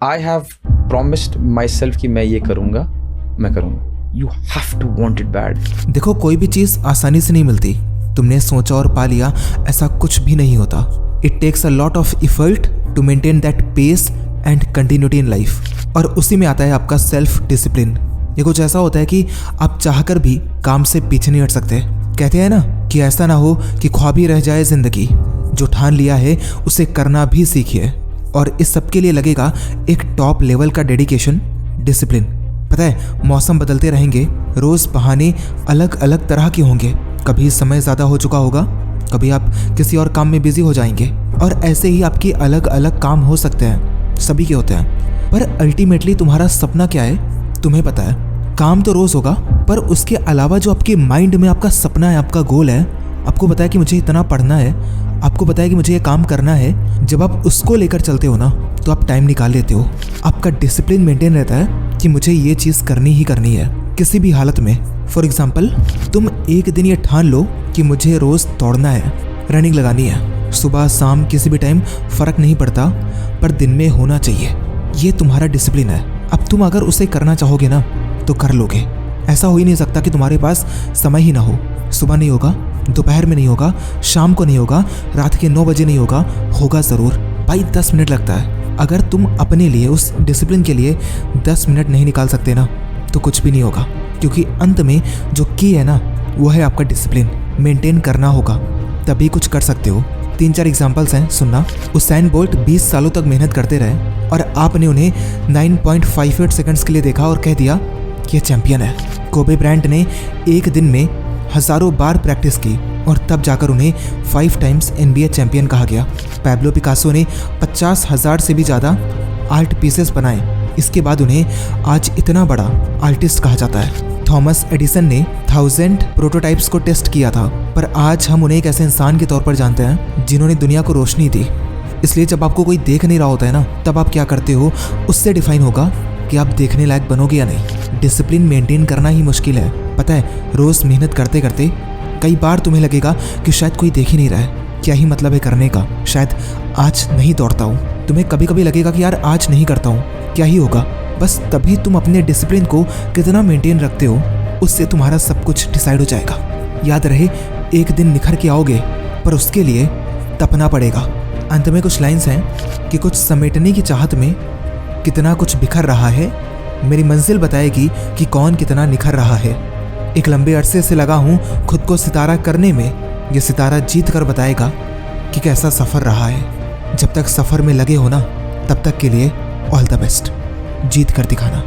I have promised myself कि मैं ये करूँगा, मैं करूँगा। You have to want it bad. देखो, कोई भी चीज़ आसानी से नहीं मिलती। तुमने सोचा और पा लिया, ऐसा कुछ भी नहीं होता। It takes a lot of effort to maintain that pace and continuity in life. और उसी में आता है आपका सेल्फ डिसिप्लिन। ये कुछ ऐसा होता है कि आप चाहकर भी काम से पीछे नहीं हट सकते। कहते हैं ना कि ऐसा ना हो कि ख्वाब ही रह जाए जिंदगी। जो ठान लिया है उसे करना भी सीखिए। और इस सब के लिए लगेगा एक टॉप लेवल का डेडिकेशन, डिसिप्लिन। पता है, मौसम बदलते रहेंगे, रोज बहाने अलग अलग तरह के होंगे। कभी समय ज़्यादा हो चुका होगा, कभी आप किसी और काम में बिजी हो जाएंगे, और ऐसे ही आपके अलग अलग काम हो सकते हैं, सभी के होते हैं। पर अल्टीमेटली तुम्हारा सपना क्या है तुम्हें पता है। काम तो रोज़ होगा, पर उसके अलावा जो आपके माइंड में आपका सपना है, आपका गोल है, आपको पता है कि मुझे इतना पढ़ना है, आपको पता है कि मुझे ये काम करना है। जब आप उसको लेकर चलते हो ना, तो आप टाइम निकाल लेते हो। आपका डिसिप्लिन मेंटेन रहता है कि मुझे ये चीज़ करनी ही करनी है किसी भी हालत में। फॉर एग्जाम्पल, तुम एक दिन ये ठान लो कि मुझे रोज़ दौड़ना है, रनिंग लगानी है, सुबह शाम किसी भी टाइम फ़र्क नहीं पड़ता, पर दिन में होना चाहिए। ये तुम्हारा डिसिप्लिन है। अब तुम अगर उसे करना चाहोगे ना तो कर लोगे। ऐसा हो ही नहीं सकता कि तुम्हारे पास समय ही ना हो। सुबह नहीं होगा, दोपहर में नहीं होगा, शाम को नहीं होगा, रात के 9 बजे नहीं होगा, होगा ज़रूर। भाई 10 मिनट लगता है। अगर तुम अपने लिए, उस डिसिप्लिन के लिए 10 मिनट नहीं निकाल सकते ना, तो कुछ भी नहीं होगा। क्योंकि अंत में जो की है ना, वो है आपका डिसिप्लिन। मेंटेन करना होगा, तभी कुछ कर सकते हो। 3-4 एग्जाम्पल्स हैं, सुनना। उसैन बोल्ट 20 सालों तक मेहनत करते रहे और आपने उन्हें 9.58 सेकंड्स के लिए देखा और कह दिया कि ये चैंपियन है। कोबे ब्रायंट ने एक दिन में हज़ारों बार प्रैक्टिस की और तब जाकर उन्हें 5 टाइम्स NBA चैंपियन कहा गया। पैब्लो पिकासो ने 50,000 से भी ज़्यादा आर्ट पीसेस बनाए। इसके बाद उन्हें आज इतना बड़ा आर्टिस्ट कहा जाता है। थॉमस एडिसन ने 1000 प्रोटोटाइप्स को टेस्ट किया था, पर आज हम उन्हें एक ऐसे इंसान के तौर पर जानते हैं जिन्होंने दुनिया को रोशनी दी। इसलिए जब आपको कोई देख नहीं रहा होता है ना, तब आप क्या करते हो उससे डिफाइन होगा कि आप देखने लायक बनोगे या नहीं। डिसिप्लिन मेंटेन करना ही मुश्किल है। पता है, रोज़ मेहनत करते करते कई बार तुम्हें लगेगा कि शायद कोई देख ही नहीं रहा है, क्या ही मतलब है करने का, शायद आज नहीं दौड़ता हूँ। तुम्हें कभी कभी लगेगा कि यार आज नहीं करता हूँ, क्या ही होगा। बस तभी तुम अपने डिसिप्लिन को कितना मेंटेन रखते हो, उससे तुम्हारा सब कुछ डिसाइड हो जाएगा। याद रहे, एक दिन निखर के आओगे, पर उसके लिए तपना पड़ेगा। अंत में कुछ लाइंस हैं कि कुछ समेटने की चाहत में कितना कुछ बिखर रहा है, मेरी मंजिल बताएगी कि कौन कितना निखर रहा है। एक लंबे अरसे से लगा हूँ खुद को सितारा करने में, ये सितारा जीत कर बताएगा कि कैसा सफ़र रहा है। जब तक सफ़र में लगे हो ना, तब तक के लिए ऑल द बेस्ट। जीत कर दिखाना।